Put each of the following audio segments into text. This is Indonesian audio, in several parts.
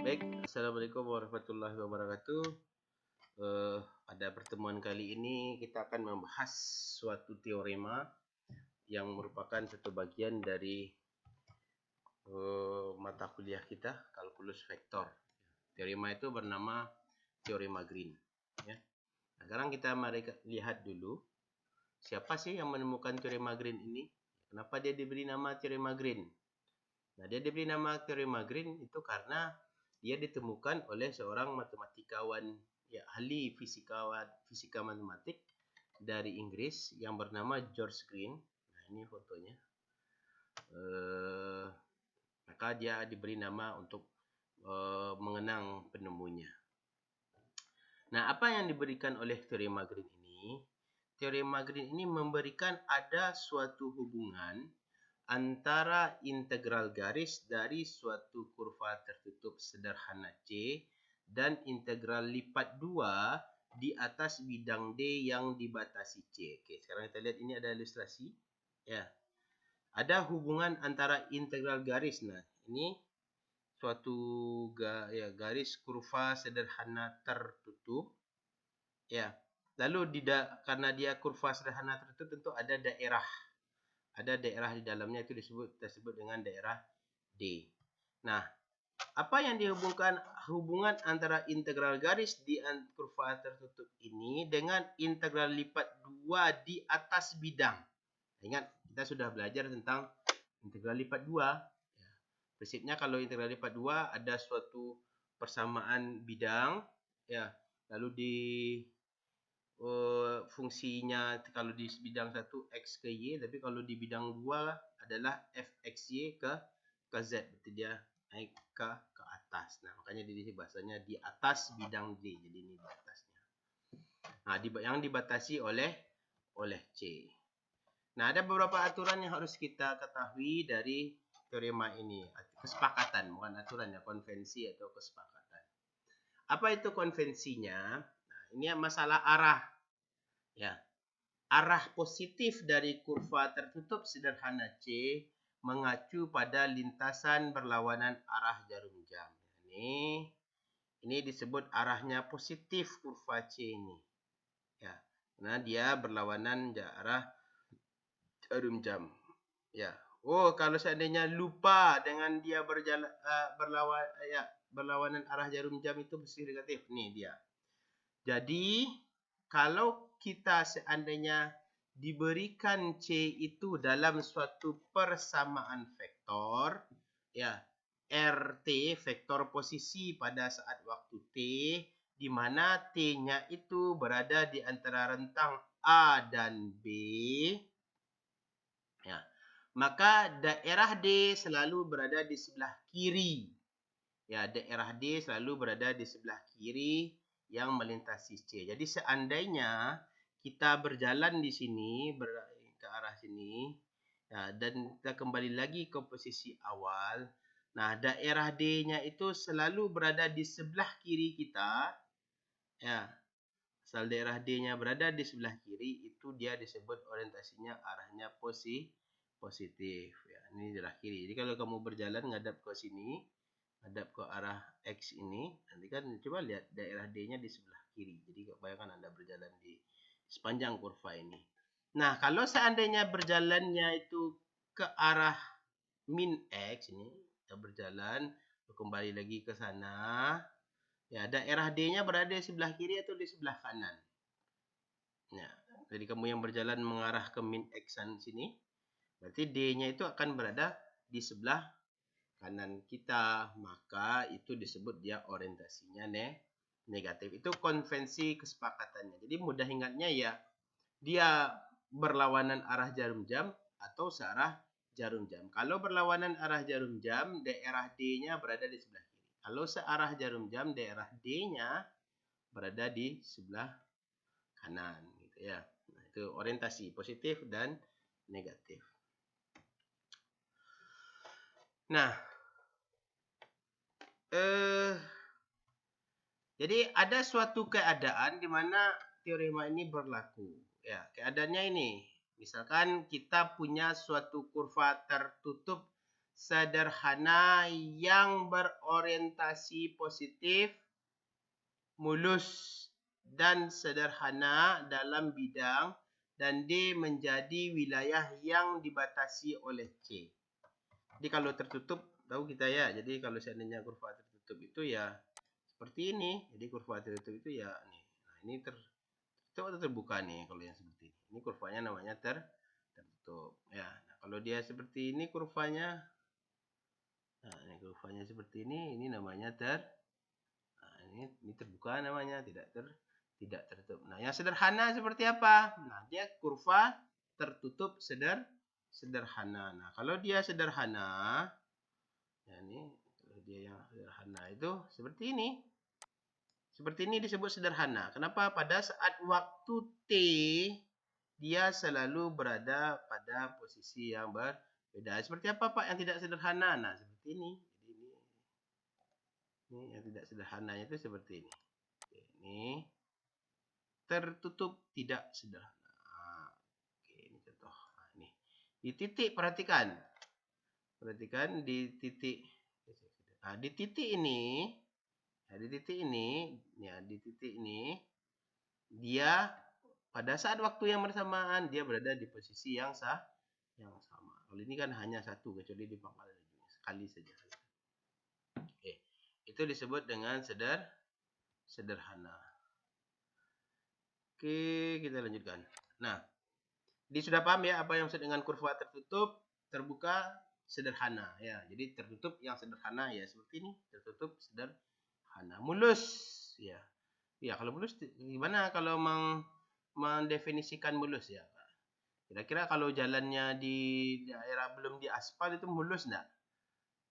Baik, Assalamualaikum warahmatullahi wabarakatuh. Pada pertemuan kali ini kita akan membahas suatu teorema yang merupakan satu bagian dari mata kuliah kita, kalkulus vektor. Teorema itu bernama teorema Green. Ya. Nah, sekarang kita mari lihat dulu siapa sih yang menemukan teorema Green ini? Kenapa dia diberi nama teorema Green? Nah, dia diberi nama teorema Green itu karena dia ditemukan oleh seorang matematikawan, ya, ahli fisika matematik dari Inggris yang bernama George Green. Nah, ini fotonya. Maka dia diberi nama untuk mengenang penemunya. Nah, apa yang diberikan oleh teorema Green ini? Teorema Green ini memberikan ada suatu hubungan antara integral garis dari suatu kurva tertutup sederhana C dan integral lipat 2 di atas bidang D yang dibatasi C. Oke, sekarang kita lihat ini ada ilustrasi. Ya. Ada hubungan antara integral garis. Nah, ini suatu garis kurva sederhana tertutup. Ya. Lalu karena dia kurva sederhana tertutup, tentu ada daerah. Ada daerah di dalamnya, itu tersebut dengan daerah D. Nah, apa yang dihubungkan hubungan antara integral garis di kurva tertutup ini dengan integral lipat 2 di atas bidang? Ingat, kita sudah belajar tentang integral lipat 2. Ya. Prinsipnya kalau integral lipat 2 ada suatu persamaan bidang, ya. Lalu di fungsinya kalau di bidang 1 x ke y, tapi kalau di bidang 2 adalah fxy ke z, berarti dia naik ke atas. Nah, makanya di sini bahasanya di atas bidang D. Jadi ini di atasnya. Nah, yang dibatasi oleh C. Nah, ada beberapa aturan yang harus kita ketahui dari teorema ini. Kesepakatan, bukan aturan ya, konvensi atau kesepakatan. Apa itu konvensinya? Nah, ini masalah arah. Ya. Arah positif dari kurva tertutup sederhana C mengacu pada lintasan berlawanan arah jarum jam. Ini disebut arahnya positif kurva C ini. Ya. Karena dia berlawanan arah jarum jam. Ya. Oh, kalau seandainya lupa dengan dia berlawanan arah jarum jam itu mesti negatif. Nih dia. Jadi, kalau kita seandainya diberikan C itu dalam suatu persamaan vektor, ya, RT, vektor posisi pada saat waktu T, di mana T-nya itu berada di antara rentang A dan B, ya, maka daerah D selalu berada di sebelah kiri. Ya, daerah D selalu berada di sebelah kiri yang melintasi C. Jadi seandainya kita berjalan di sini ke arah sini, ya, dan kita kembali lagi ke posisi awal. Nah, daerah D-nya itu selalu berada di sebelah kiri kita. Ya. Asal daerah D-nya berada di sebelah kiri, itu dia disebut orientasinya arahnya positif. Ya, ini sebelah kiri. Jadi kalau kamu berjalan ngadap ke sini, hadap ke arah X ini, nanti kan coba lihat daerah D-nya di sebelah kiri. Jadi bayangkan Anda berjalan di sepanjang kurva ini. Nah, kalau seandainya berjalannya itu ke arah min X ini, kita berjalan kembali lagi ke sana. Ya, daerah D-nya berada di sebelah kiri atau di sebelah kanan. Nah, jadi kamu yang berjalan mengarah ke min X sini, berarti D-nya itu akan berada di sebelah kanan kita, maka itu disebut dia orientasinya negatif. Itu konvensi kesepakatannya. Jadi mudah ingatnya ya, dia berlawanan arah jarum jam atau searah jarum jam. Kalau berlawanan arah jarum jam, daerah D-nya berada di sebelah kiri. Kalau searah jarum jam, daerah D-nya berada di sebelah kanan, gitu ya. Nah, itu orientasi positif dan negatif. Nah, jadi ada suatu keadaan di mana teorema ini berlaku. Ya, keadaannya ini. Misalkan kita punya suatu kurva tertutup sederhana yang berorientasi positif, mulus dan sederhana dalam bidang, dan D menjadi wilayah yang dibatasi oleh C. Jadi kalau tertutup, tahu kita ya. Jadi kalau seandainya kurva tertutup itu ya seperti ini. Jadi kurva tertutup itu ya nih. Nah, ini tertutup atau terbuka nih kalau yang seperti ini. Ini kurvanya namanya tertutup. Ya. Nah, kalau dia seperti ini kurvanya. Nah, ini kurvanya seperti ini namanya nah, ini terbuka namanya, tidak tertutup. Nah, yang sederhana seperti apa? Nah, dia kurva tertutup sederhana. Nah, kalau dia sederhana, ya ini kalau dia yang sederhana itu seperti ini. Seperti ini disebut sederhana. Kenapa? Pada saat waktu T, dia selalu berada pada posisi yang berbeda. Seperti apa Pak yang tidak sederhana? Nah, seperti ini. Jadi ini yang tidak sederhananya itu seperti ini. Ini tertutup tidak sederhana. Oke, ini contoh. Nah, ini. Di titik, perhatikan. Perhatikan di titik. Nah, di titik ini, dia pada saat waktu yang bersamaan dia berada di posisi yang sama. Kalau ini kan hanya satu, kecuali di pangkal sekali saja. Oke, itu disebut dengan sederhana. Oke, kita lanjutkan. Nah, sudah paham ya apa yang maksud dengan kurva tertutup, terbuka, sederhana ya. Jadi tertutup yang sederhana ya seperti ini, tertutup sederhana. Mulus ya. Ya, kalau mulus gimana kalau mendefinisikan mulus ya? Kira-kira kalau jalannya di daerah belum diaspal itu mulus enggak?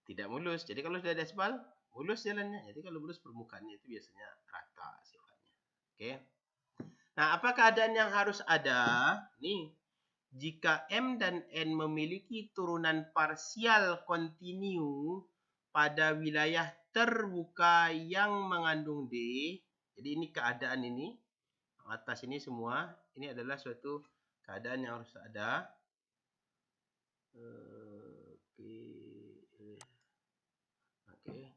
Tidak mulus. Jadi kalau sudah diaspal, mulus jalannya. Jadi kalau mulus permukaannya itu biasanya rata sifatnya. Oke. Nah, apa keadaan yang harus ada? Nih, jika M dan N memiliki turunan parsial kontinu pada wilayah terbuka yang mengandung D. Jadi ini keadaan ini. Atas ini semua. Ini adalah suatu keadaan yang harus ada. Oke.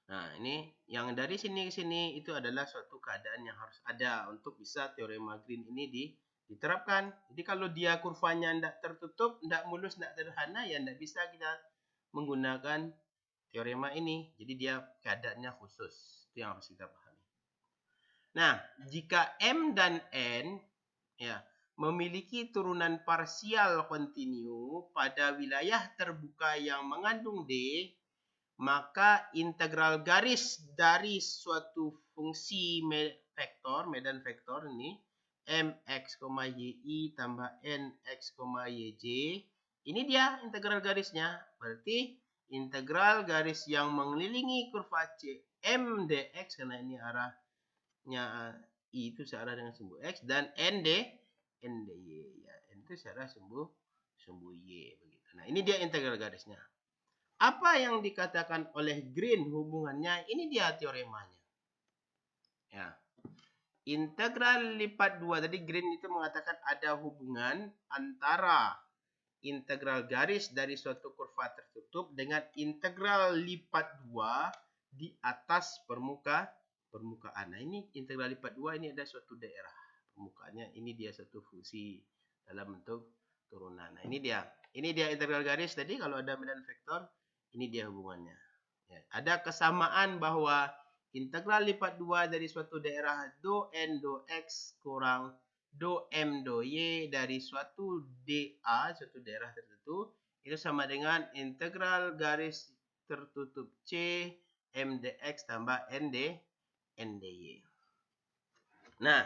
Nah, ini yang dari sini ke sini itu adalah suatu keadaan yang harus ada untuk bisa teorema Green ini diterapkan. Jadi kalau dia kurvanya tidak tertutup, tidak mulus, tidak sederhana, ya tidak bisa kita menggunakan teorema ini. Jadi dia keadaannya khusus. Itu yang harus kita pahami. Nah, jika M dan N ya memiliki turunan parsial kontinu pada wilayah terbuka yang mengandung D, maka integral garis dari suatu fungsi medan vektor ini mx, y tambah nx, yj, ini dia integral garisnya. Berarti integral garis yang mengelilingi kurva C m dx, karena ini arahnya i itu searah dengan sumbu x, dan ndy ya, n itu searah sumbu y begitu. Nah, ini dia integral garisnya. Apa yang dikatakan oleh Green hubungannya? Ini dia teoremanya. Ya. Integral lipat 2. Tadi Green itu mengatakan ada hubungan antara integral garis dari suatu kurva tertutup dengan integral lipat 2 di atas permukaan. Nah, ini integral lipat 2 ini ada suatu daerah permukaannya. Ini dia suatu fungsi dalam bentuk turunan. Nah, ini dia. Ini dia integral garis tadi. Kalau ada medan vektor, ini dia hubungannya. Ya, ada kesamaan bahwa integral lipat 2 dari suatu daerah do n do x kurang do m do y dari suatu dA, suatu daerah tertentu, itu sama dengan integral garis tertutup C m dx tambah n dy. Nah,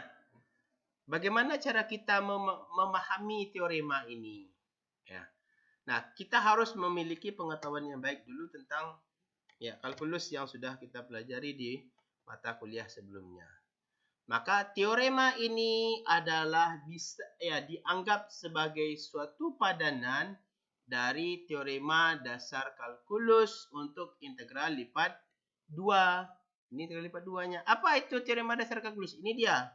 bagaimana cara kita memahami teorema ini? Ya. Nah, kita harus memiliki pengetahuan yang baik dulu tentang ya kalkulus yang sudah kita pelajari di mata kuliah sebelumnya. Maka teorema ini adalah bisa ya dianggap sebagai suatu padanan dari teorema dasar kalkulus untuk integral lipat 2. Ini integral lipat 2-nya. Apa itu teorema dasar kalkulus? Ini dia.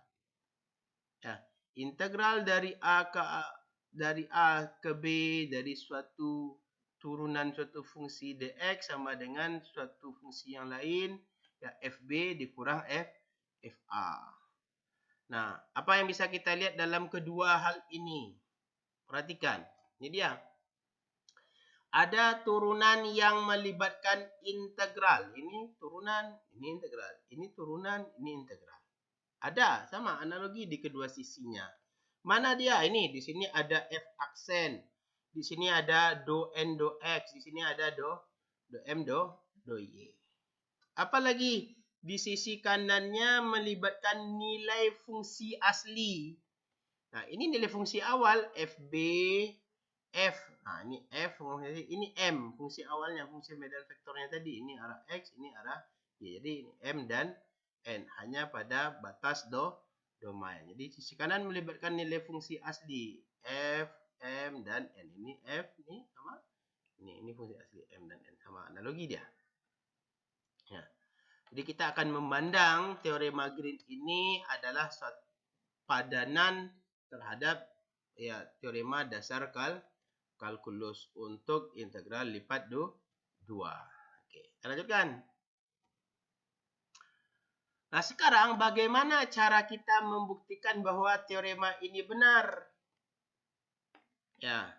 Ya, integral dari A ke B dari suatu turunan suatu fungsi dx sama dengan suatu fungsi yang lain, ya fb dikurang fa. Nah, apa yang bisa kita lihat dalam kedua hal ini? Perhatikan, ini dia. Ada turunan yang melibatkan integral. Ini turunan, ini integral. Ini turunan, ini integral. Ada, sama analogi di kedua sisinya. Mana dia? Ini, di sini ada f aksen. Di sini ada do n do x. Di sini ada do m do y. Apalagi di sisi kanannya melibatkan nilai fungsi asli. Nah, ini nilai fungsi awal fb, f. Nah, ini f, ini m, fungsi awalnya, fungsi medan vektornya tadi. Ini arah x, ini arah y. Jadi ini m dan n hanya pada batas domain. Jadi sisi kanan melibatkan nilai fungsi asli f, m dan n. Ini f, ini sama. Ini fungsi asli m dan n, sama analogi dia. Ya. Jadi kita akan memandang teorema Green ini adalah suatu padanan terhadap ya teorema dasar kalkulus untuk integral lipat 2. Oke, kita lanjutkan. Nah, sekarang bagaimana cara kita membuktikan bahwa teorema ini benar? Ya.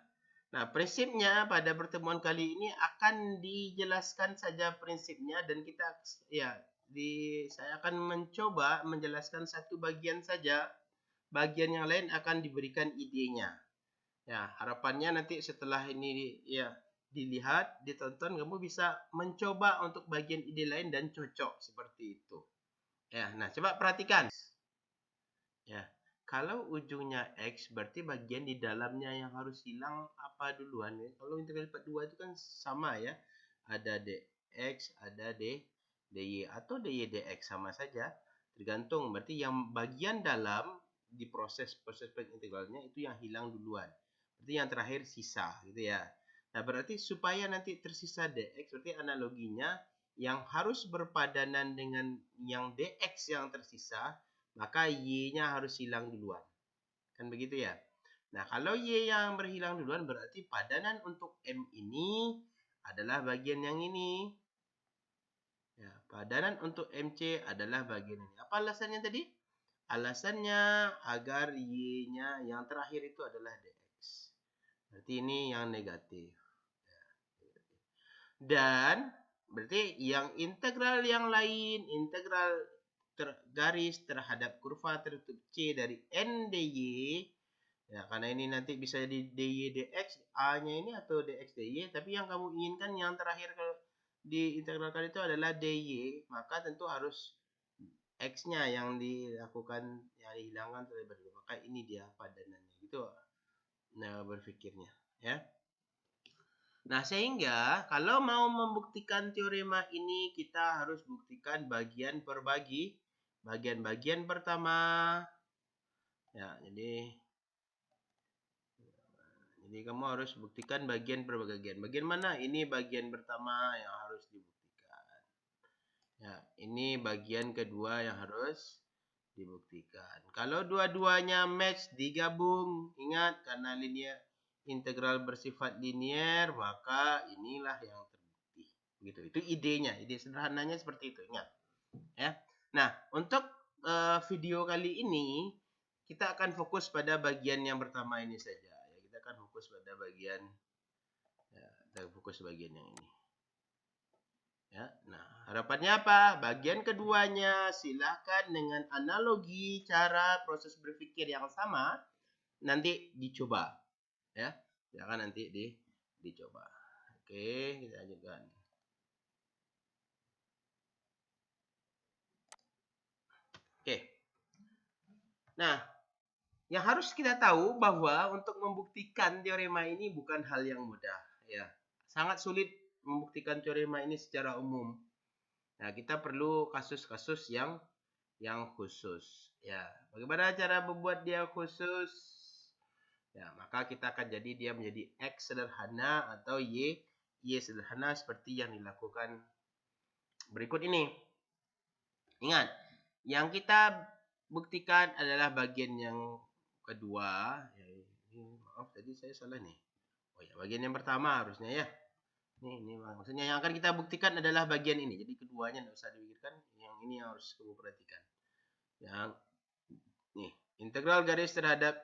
Nah, prinsipnya pada pertemuan kali ini akan dijelaskan saja prinsipnya dan kita saya akan mencoba menjelaskan satu bagian saja. Bagian yang lain akan diberikan idenya. Ya, harapannya nanti setelah ini ya dilihat, ditonton, kamu bisa mencoba untuk bagian ide lain dan cocok seperti itu. Ya, nah coba perhatikan. Ya. Kalau ujungnya X, berarti bagian di dalamnya yang harus hilang apa duluan ya? Kalau integral lipat 2 itu kan sama ya. Ada dx, ada dy atau dy dx sama saja. Tergantung, berarti yang bagian dalam di proses integralnya itu yang hilang duluan. Berarti yang terakhir sisa gitu ya. Nah, berarti supaya nanti tersisa dx, berarti analoginya yang harus berpadanan dengan yang dx yang tersisa, maka y-nya harus hilang duluan. Kan begitu ya? Nah, kalau y yang berhilang duluan berarti padanan untuk m ini adalah bagian yang ini. Ya, padanan untuk mc adalah bagian ini. Apa alasannya tadi? Alasannya agar y-nya yang terakhir itu adalah dx. Berarti ini yang negatif. Dan berarti yang integral yang lain, integral garis terhadap kurva tertutup C dari n dy, ya karena ini nanti bisa jadi dy dx, a-nya ini atau dx dy, tapi yang kamu inginkan yang terakhir di integral kali itu adalah dy, maka tentu harus x-nya yang dilakukan, yang dihilangkan terlebih dahulu. Maka ini dia padanannya, gitu. Nah, berpikirnya, ya. Nah, sehingga kalau mau membuktikan teorema ini, kita harus buktikan bagian per bagian pertama. Ya, jadi kamu harus buktikan bagian per bagian. Bagian mana? Ini bagian pertama yang harus dibuktikan. Ya, ini bagian kedua yang harus dibuktikan. Kalau dua-duanya match digabung, ingat karena integral bersifat linier, maka inilah yang terbukti. Begitu. Itu idenya, ide sederhananya seperti itu, ingat. Ya. Nah, untuk video kali ini kita akan fokus pada bagian yang pertama ini saja. Ya, kita akan fokus pada bagian yang ini. Ya, nah harapannya apa? Bagian keduanya silakan dengan analogi cara proses berpikir yang sama nanti dicoba, ya, jangan nanti dicoba. Oke, kita lanjutkan. Oke, nah yang harus kita tahu bahwa untuk membuktikan teorema ini bukan hal yang mudah, ya, sangat sulit membuktikan teorema ini secara umum. Nah, kita perlu kasus-kasus yang khusus. Ya, bagaimana cara membuat dia khusus? Ya, maka kita akan jadi dia menjadi X sederhana atau Y sederhana seperti yang dilakukan berikut ini. Ingat, yang kita buktikan adalah bagian yang kedua. Ya, ini, maaf tadi saya salah nih. Oh ya, bagian yang pertama harusnya ya. Ini maksudnya yang akan kita buktikan adalah bagian ini. Jadi keduanya tidak usah dipikirkan. Yang ini yang harus kamu perhatikan. Yang nih, integral garis terhadap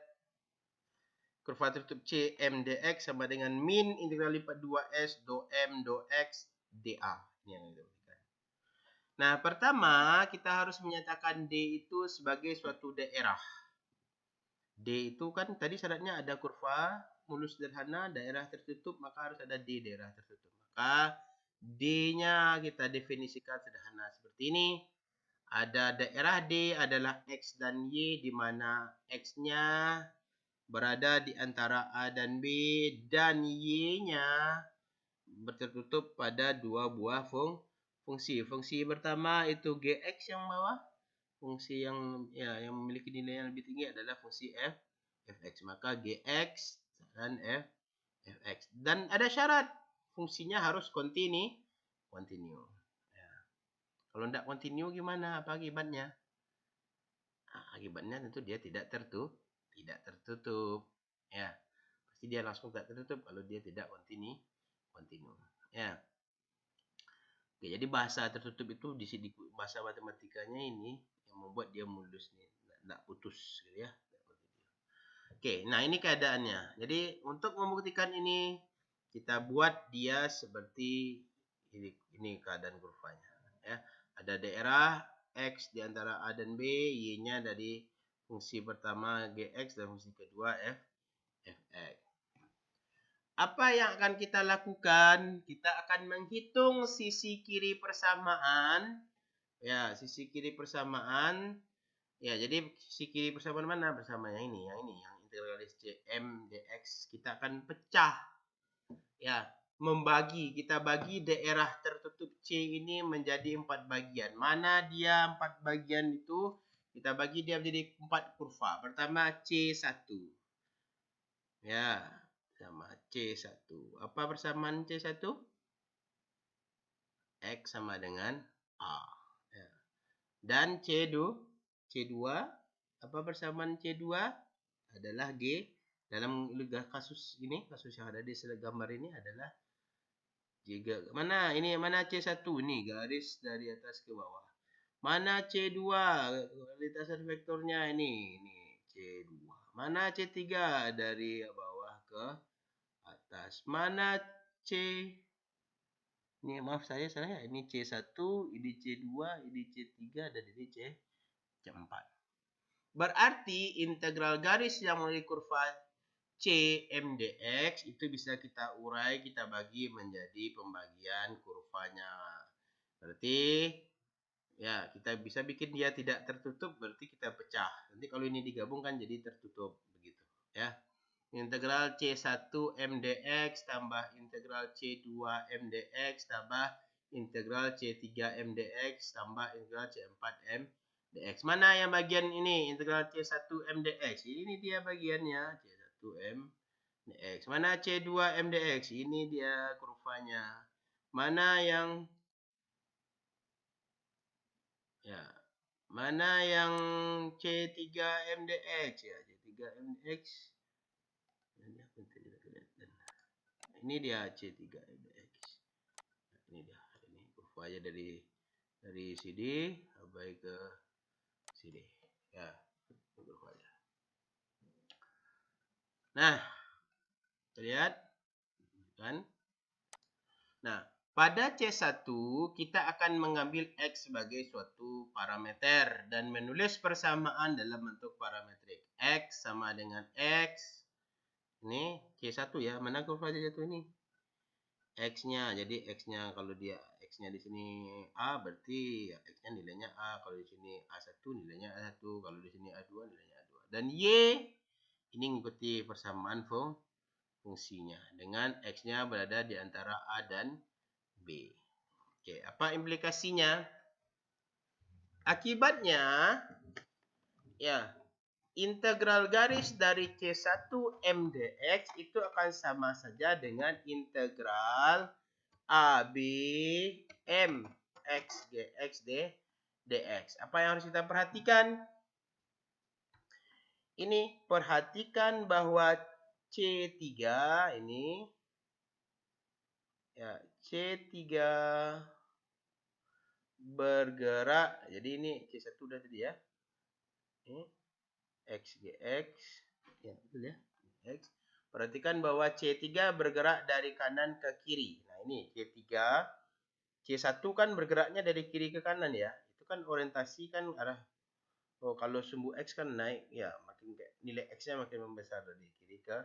kurva tertutup C M dx sama dengan min integral lipat 2S do M do X dA. Ini yang kita buktikan. Nah, pertama kita harus menyatakan D itu sebagai suatu daerah. D itu kan tadi syaratnya ada kurva mulus sederhana, daerah tertutup, maka harus ada D daerah tertutup. Maka D-nya kita definisikan sederhana seperti ini. Ada daerah D adalah X dan Y, di mana X-nya berada di antara A dan B, dan Y-nya tertutup pada dua buah fungsi. Fungsi pertama itu Gx yang bawah. Fungsi yang memiliki nilai yang lebih tinggi adalah fungsi fx. Maka Gx dan fx. Dan ada syarat. Fungsinya harus continue. Ya. Kalau tidak continue gimana? Apa akibatnya? Nah, akibatnya tentu dia tidak tertutup. Ya. Pasti dia langsung tidak tertutup kalau dia tidak continue. Ya. Oke, jadi bahasa tertutup itu di sini bahasa matematikanya ini yang membuat dia mulus nih, tidak putus gitu ya. Oke, nah ini keadaannya. Jadi untuk membuktikan ini kita buat dia seperti ini keadaan kurvanya ya. Ada daerah X di antara A dan B, Y-nya dari fungsi pertama Gx dan fungsi kedua fx. Apa yang akan kita lakukan? Kita akan menghitung sisi kiri persamaan. Ya, sisi kiri persamaan. Ya, jadi sisi kiri persamaan mana? Bersama yang ini, yang integral garis M dx. Kita akan pecah. Ya, kita bagi daerah tertutup C ini menjadi 4 bagian. Mana dia 4 bagian itu? Kita bagi dia menjadi 4 kurva. Pertama C1. Ya, sama C1. Apa persamaan C1? X sama dengan A. Ya. Dan C2. Apa persamaan C2? Adalah G. Dalam kasus ini, kasus yang ada di gambar ini adalah G. Mana C1 ini? Garis dari atas ke bawah. Mana C2? Lintasan vektornya ini C2. Mana C3? Dari bawah ke atas. Mana C? Ini maaf saya salah ya. Ini C1, ini C2, ini C3 dan ini C4. Berarti integral garis yang melalui kurva C M dx itu bisa kita urai, kita bagi menjadi pembagian kurvanya. Berarti ya kita bisa bikin dia tidak tertutup, berarti kita pecah. Nanti kalau ini digabungkan jadi tertutup begitu ya. Integral C1 M dx tambah integral C2 M dx tambah integral C3 M dx tambah integral C4 M dx. Mana yang bagian ini? Integral C1 M dx. Ini dia bagiannya. C1 M dx. Mana C2 M dx? Ini dia kurvanya. Mana yang C3 M dx? Ya, C3 M dx. Ini dia C3 MDX. Ini dia. Ini kurvanya dari sini sampai ke sini. Ya, kurvanya. Nah, lihat kan? Nah, pada C1 kita akan mengambil X sebagai suatu parameter dan menulis persamaan dalam bentuk parametrik. X sama dengan X. Ini C1 ya. Mana kurva C1 ini? X-nya. Jadi X-nya kalau dia X-nya di sini A berarti ya X-nya nilainya A. Kalau di sini A1 nilainya A1. Kalau di sini A2 nilainya A2. Dan Y ini mengikuti persamaan fungsinya dengan X-nya berada di antara A dan B. Oke, apa implikasinya? Akibatnya ya integral garis dari C1 M dx itu akan sama saja dengan integral AB M X Gx dx. Apa yang harus kita perhatikan? Ini perhatikan bahwa C3 ini Ya, C3 bergerak. Jadi ini C1 udah tadi ya. Ini XGX. Ya, betul ya. X. Perhatikan bahwa C3 bergerak dari kanan ke kiri. Nah, ini C3. C1 kan bergeraknya dari kiri ke kanan ya. Itu kan orientasi kan arah. Oh, kalau sumbu X kan naik, ya makin nilai X-nya makin membesar dari kiri ke.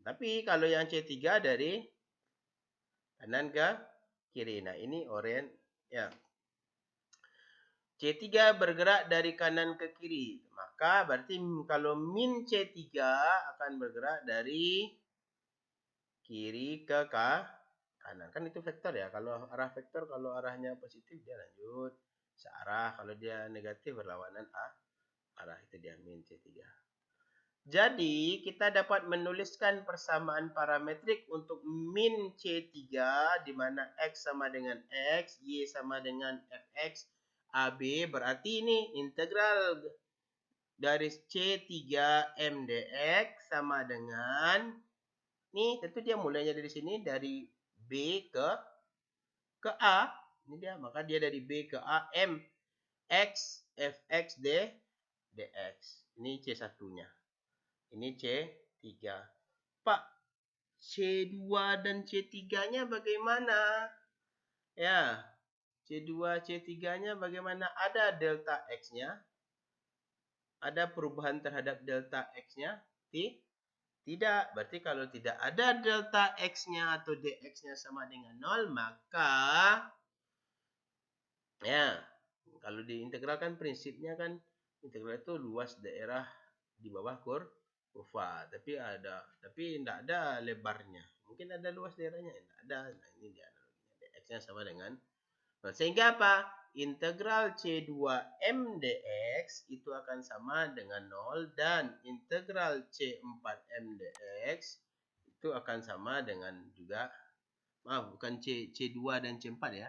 Tapi kalau yang C3 dari kanan ke kiri. Nah, ini orient ya. C3 bergerak dari kanan ke kiri. Maka berarti kalau min C3 akan bergerak dari kiri ke kanan. Kan itu vektor ya. Kalau arah vektor, kalau arahnya positif dia lanjut searah. Kalau dia negatif berlawanan arah. Itu dia min C3. Jadi, kita dapat menuliskan persamaan parametrik untuk min C3 di mana X sama dengan X, Y sama dengan Fx, AB. Berarti ini integral garis C3 M dx sama dengan, nih tentu dia mulainya dari sini, dari B ke A. Ini dia, maka dia dari B ke A, M X Fx dx. Ini C1-nya. Ini C3. Pak, C2 dan C3-nya bagaimana? Ya, C2, C3-nya bagaimana? Ada delta X-nya? Ada perubahan terhadap delta X-nya? Tidak. Berarti kalau tidak ada delta X-nya atau dx-nya sama dengan 0, maka ya, kalau diintegralkan prinsipnya kan integral itu luas daerah di bawah kurva, tapi tidak ada lebarnya. Mungkin ada luas daerahnya, tidak ada. Nah, ini dia analoginya, dx-nya sama dengan 0. Sehingga apa? Integral C2 M dx itu akan sama dengan 0 dan integral C4 M dx itu akan sama dengan juga, maaf, bukan C2 dan C4 ya.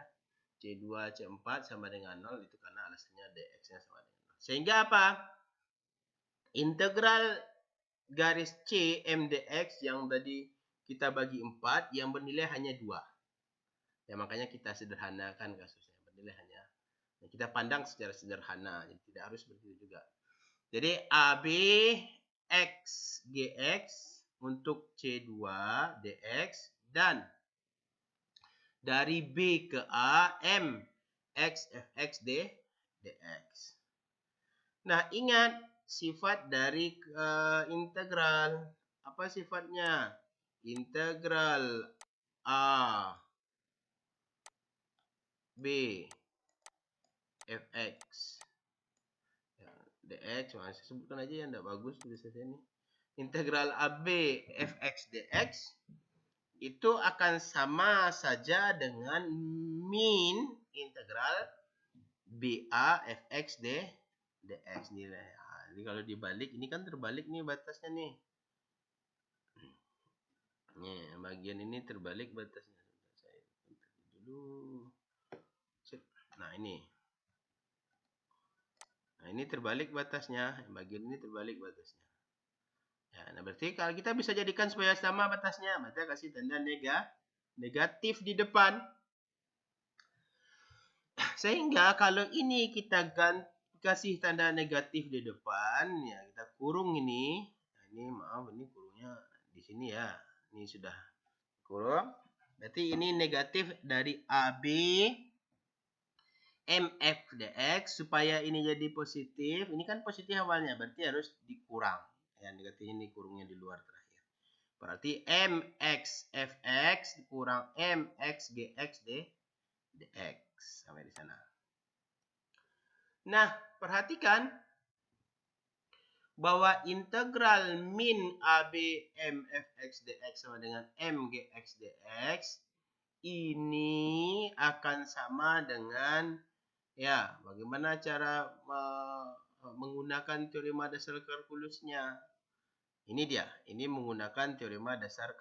C2, C4 sama dengan 0 itu karena alasannya dx-nya sama dengan 0. Sehingga apa? Integral garis C M dx yang tadi kita bagi 4 yang bernilai hanya 2. Ya, makanya kita sederhanakan kasusnya. Bernilai hanya, kita pandang secara sederhana. Jadi tidak harus begitu juga. Jadi AB X GX untuk C2 dx dan dari B ke A M X Fx dx. Nah, ingat sifat dari integral. Apa sifatnya? Integral A B Fx ya, dx. Saya sebutkan aja yang tidak bagus tulisannya ini. Integral AB Fx dx itu akan sama saja dengan min integral BA Fx dx nilai. Nah, jadi kalau dibalik, ini kan terbalik nih batasnya nih. Nih, bagian ini terbalik batasnya. Saya dulu. Nah, ini. Nah, ini terbalik batasnya. Bagian ini terbalik batasnya. Ya, nah berarti kalau kita bisa jadikan supaya sama batasnya, maka kasih tanda negatif di depan. Sehingga kalau ini kita kasih tanda negatif di depan, ya kita kurung ini. Nah, ini maaf, ini kurungnya di sini ya. Ini sudah kurung. Berarti ini negatif dari AB MF dx. Supaya ini jadi positif. Ini kan positif awalnya, berarti harus dikurang. Ya, negatif ini kurungnya di luar terakhir. Berarti MX Fx dikurang MX Gx dx. Sampai di sana. Nah, perhatikan bahwa integral min AB MFx dx sama dengan MGx dx ini akan sama dengan, ya, bagaimana cara menggunakan teorema dasar kalkulusnya. Ini dia, ini menggunakan teorema dasar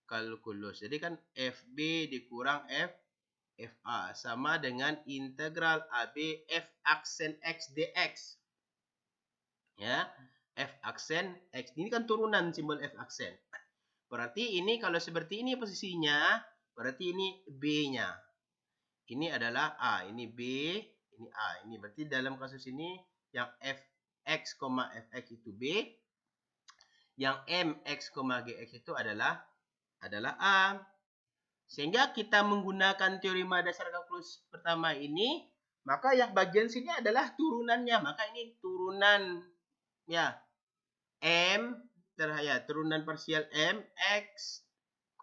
kalkulus. Jadi kan FB dikurang FA sama dengan integral AB F aksen X dx. Ya, F aksen X. Ini kan turunan simbol F aksen. Berarti ini kalau seperti ini posisinya, berarti ini B-nya. Ini adalah A, ini B, ini A. Ini berarti dalam kasus ini yang Fx, Fx itu B, yang Mx, Gx itu adalah A. Sehingga kita menggunakan teorema dasar kalkulus pertama ini, maka yang bagian sini adalah turunannya. Maka ini turunan ya M turunan parsial M X,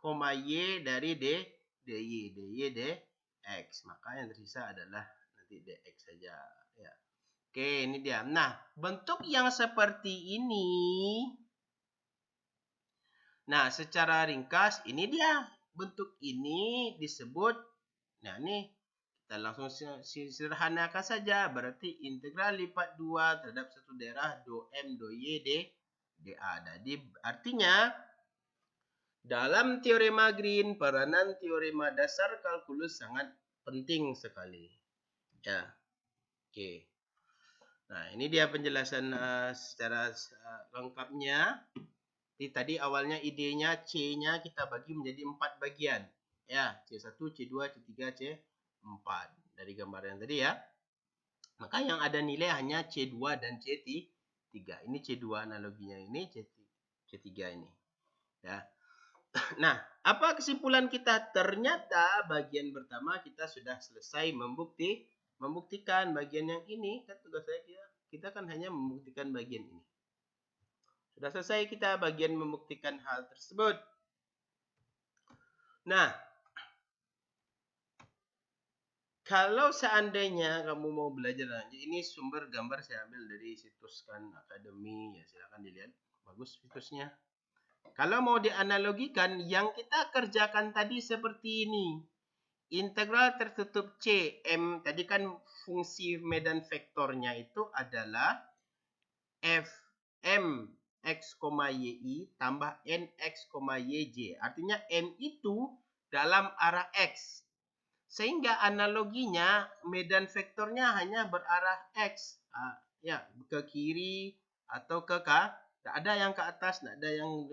Y dari dy dx. Maka yang tersisa adalah nanti dx saja ya. Oke, ini dia. Nah, bentuk yang seperti ini. Nah, secara ringkas ini dia. Bentuk ini disebut, nah ini kita langsung sederhanakan saja. Berarti integral lipat 2 terhadap satu daerah do M do Y dA. Jadi artinya dalam teorema Green, peranan teorema dasar kalkulus sangat penting sekali. Ya. Oke. Nah, ini dia penjelasan secara lengkapnya. Jadi tadi awalnya idenya C-nya kita bagi menjadi 4 bagian. Ya, C1, C2, C3, C4 dari gambar yang tadi ya. Maka yang ada nilai hanya C2 dan C3. Ini C2 analoginya, ini C3 ini. Ya. Nah, apa kesimpulan kita? Ternyata bagian pertama kita sudah selesai membuktikan bagian yang ini. Kan tugas saya kita kan hanya membuktikan bagian ini. Sudah selesai kita bagian membuktikan hal tersebut. Nah, kalau seandainya kamu mau belajar lanjut, ini sumber gambar saya ambil dari situs Khan Academy, ya silakan dilihat, bagus situsnya. Kalau mau dianalogikan, yang kita kerjakan tadi seperti ini. Integral tertutup C, M, tadi kan fungsi medan vektornya itu adalah F, M, X, Y, tambah N, X, Y, J. Artinya M itu dalam arah X. Sehingga analoginya medan vektornya hanya berarah X. Ya, ke kiri atau ke tak ada yang ke atas, tak ada yang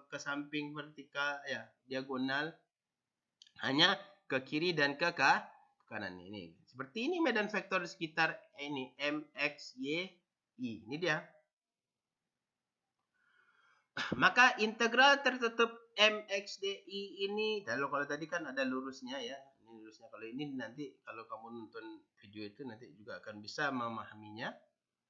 ke samping vertikal, ya diagonal. Hanya ke kiri dan ke kanan ini. Seperti ini medan vektor di sekitar ini M, X, Y, I. Ini dia. Maka integral tertutup MX DI ini, kalau tadi kan ada lurusnya ya. Ini lurusnya. Kalau ini nanti kalau kamu nonton video itu nanti juga akan bisa memahaminya.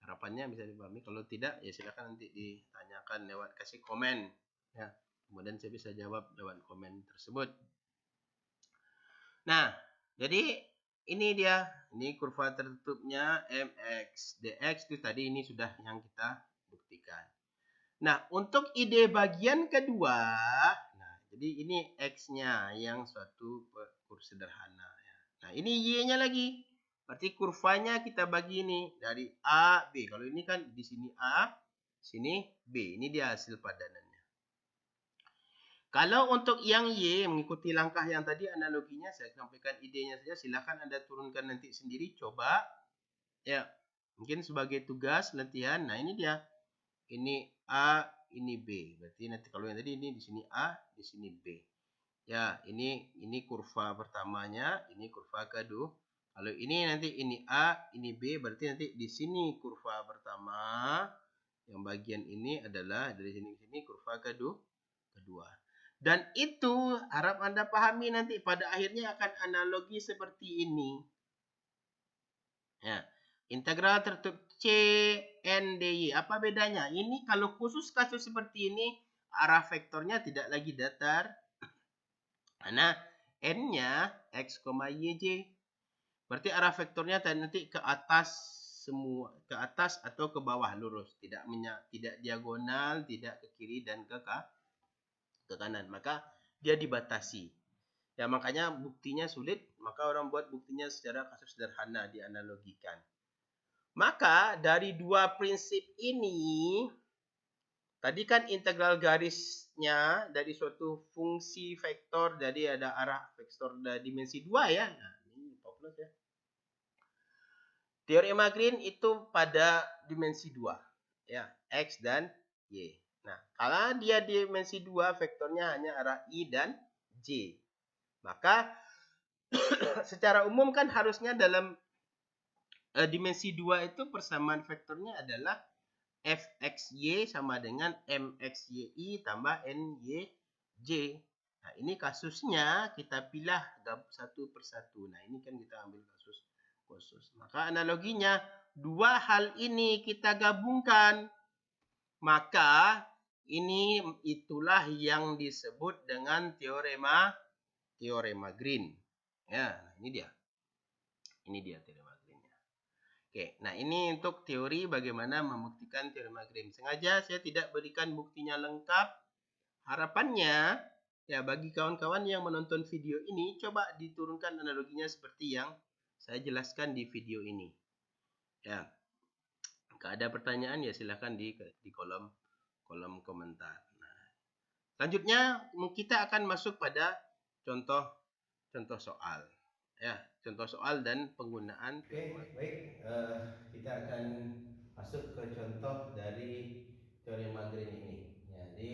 Harapannya bisa dipahami. Kalau tidak ya silakan nanti ditanyakan lewat kasih komen ya. Kemudian saya bisa jawab lewat komen tersebut. Nah, jadi ini dia. Ini kurva tertutupnya MX DX itu tadi ini sudah yang kita buktikan. Nah, untuk ide bagian kedua, nah jadi ini X-nya yang suatu kurva sederhana ya. Nah, ini Y-nya lagi. Berarti kurvanya kita bagi ini dari A, B. Kalau ini kan di sini A, sini B. Ini dia hasil padanannya. Kalau untuk yang Y, mengikuti langkah yang tadi analoginya, saya sampaikan idenya saja. Silakan Anda turunkan nanti sendiri, coba. Ya, mungkin sebagai tugas latihan. Nah, ini dia. Ini A, ini B. Berarti nanti kalau yang tadi ini di sini A, di sini B. Ya, ini kurva pertamanya, ini kurva kedua. Kalau ini nanti ini A, ini B, berarti nanti di sini kurva pertama. Yang bagian ini adalah dari sini ke sini kurva kedua. Dan itu harap Anda pahami nanti pada akhirnya akan analogi seperti ini. Ya. Integral tertutup C, N, D, Y. Apa bedanya? Ini kalau khusus kasus seperti ini, arah vektornya tidak lagi datar. Karena N-nya X, Y, J. Berarti arah vektornya nanti ke atas semua, ke atas atau ke bawah lurus. Tidak diagonal, tidak ke kiri dan ke kanan. Maka dia dibatasi. Ya makanya buktinya sulit. Maka orang buat buktinya secara kasus sederhana dianalogikan. Maka dari dua prinsip ini, tadi kan integral garisnya dari suatu fungsi vektor, jadi ada arah vektor dimensi 2 ya. Nah, ini populus ya. Teorema Green itu pada dimensi 2 ya, X dan Y. Nah, kalau dia dimensi 2 vektornya hanya arah I dan J. Maka secara umum kan harusnya dalam dimensi 2 itu persamaan vektornya adalah fxy sama dengan mxyi tambah nyj. Nah, ini kasusnya kita pilih satu persatu. Nah, ini kan kita ambil kasus khusus. Maka analoginya, dua hal ini kita gabungkan. Maka ini itulah yang disebut dengan teorema Green. Ya, ini dia. Ini dia teorema Green-nya. Oke, nah ini untuk teori bagaimana membuktikan teorema Green. Sengaja saya tidak berikan buktinya lengkap. Harapannya ya bagi kawan-kawan yang menonton video ini coba diturunkan analoginya seperti yang saya jelaskan di video ini. Ya. Jika ada pertanyaan ya silahkan di kolom komentar. Nah, selanjutnya kita akan masuk pada contoh soal. Ya, contoh soal dan penggunaan. Oke, baik. Kita akan masuk ke contoh dari teorema Green ini. Ya, jadi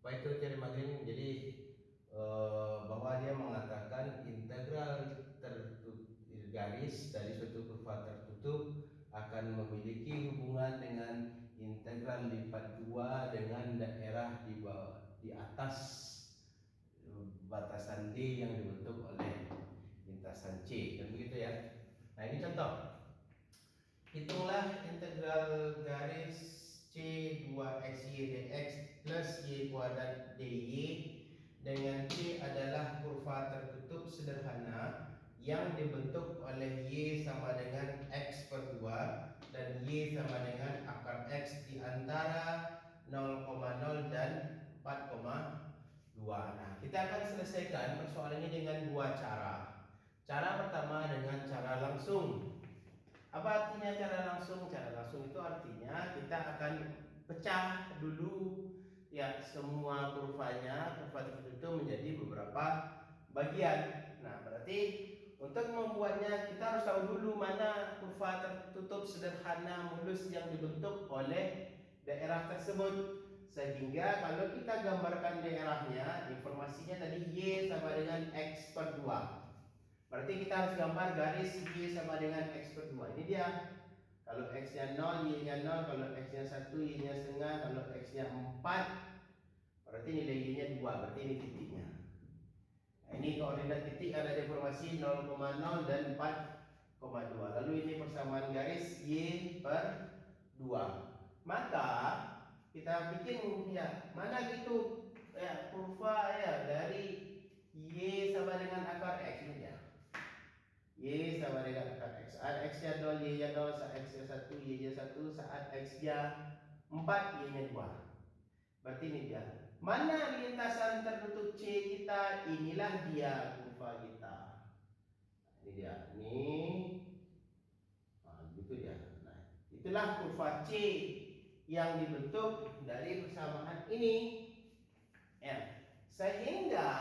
apa itu teorema Green? Jadi bahwa dia mengatakan integral garis dari suatu kurva tertutup akan memiliki hubungan dengan integral lipat 2 dengan daerah di atas batasan D yang dibentuk oleh lintasan C. Kan begitu ya? Nah, ini contoh. Hitunglah integral garis C2xy dx plus y kuadrat dy dengan C adalah kurva tertutup sederhana yang dibentuk oleh y sama dengan x per 2 dan y sama dengan akar x di antara 0,0 dan 4,2. Nah, kita akan selesaikan persoalan ini dengan dua cara. Cara pertama dengan cara langsung. Apa artinya cara langsung? Cara langsung itu artinya kita akan pecah dulu ya semua kurva tertutup menjadi beberapa bagian. Nah, berarti untuk membuatnya kita harus tahu dulu mana kurva tertutup sederhana mulus yang dibentuk oleh daerah tersebut. Sehingga kalau kita gambarkan daerahnya, informasinya tadi y sama dengan x per 2. Berarti kita harus gambar garis y sama dengan x per 2. Ini dia. Kalau x-nya 0, y-nya 0. Kalau x-nya 1, y-nya setengah. Kalau x-nya 4, berarti nilai y-nya 2. Berarti ini titiknya. Nah, ini koordinat titik ada informasi 0,0 dan 4,2. Lalu ini persamaan garis y per 2. Maka kita bikin ya, mana gitu ya kurva ya dari y sama dengan akar x ini ya. Y sama dengan akar x. Saat x-nya 0, y-nya 0, saat x-nya 1, y-nya 1, saat x-nya 4, y-nya 2. Berarti ini dia. Mana lintasan tertutup C kita? Inilah dia kurva kita. Ini dia. Ini. Nah, gitu dia. Nah, itulah kurva C yang dibentuk dari persamaan ini. Ya. Sehingga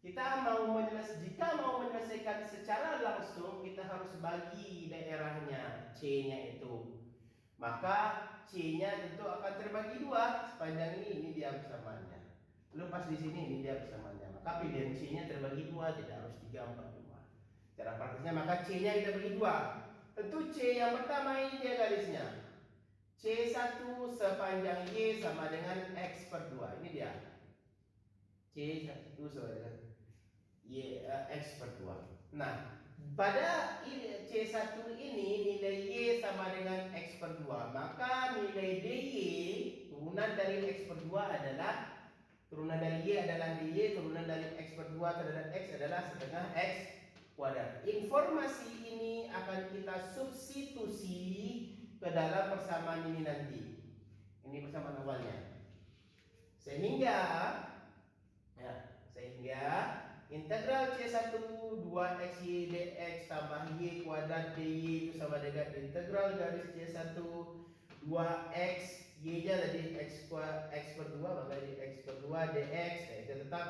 jika mau menyelesaikan secara langsung, kita harus bagi daerahnya C-nya itu. Maka C-nya tentu akan terbagi dua. Sepanjang ini dia persamaannya. Lalu pas di sini ini dia persamaannya. Maka pilihan C-nya terbagi dua, tidak harus 3, 4, 2. Cara praktisnya maka C-nya kita bagi dua. Tentu C yang pertama ini dia garisnya. C1 sepanjang Y sama dengan X per 2. Ini dia. C1 sama dengan X per 2. Nah, pada C1 ini nilai Y sama dengan X per 2. Maka nilai dy turunan dari X per 2 adalah turunan dari Y adalah dy, turunan dari X per 2 terhadap X adalah setengah X kuadrat. Informasi ini akan kita substitusi ke dalam persamaan ini nanti. Ini persamaan awalnya. Sehingga integral C1 2xy dx tambah y kuadrat dy itu sama dengan integral garis C1 2x y-nya tadi x per 2 maka jadi x per 2 dx itu tetap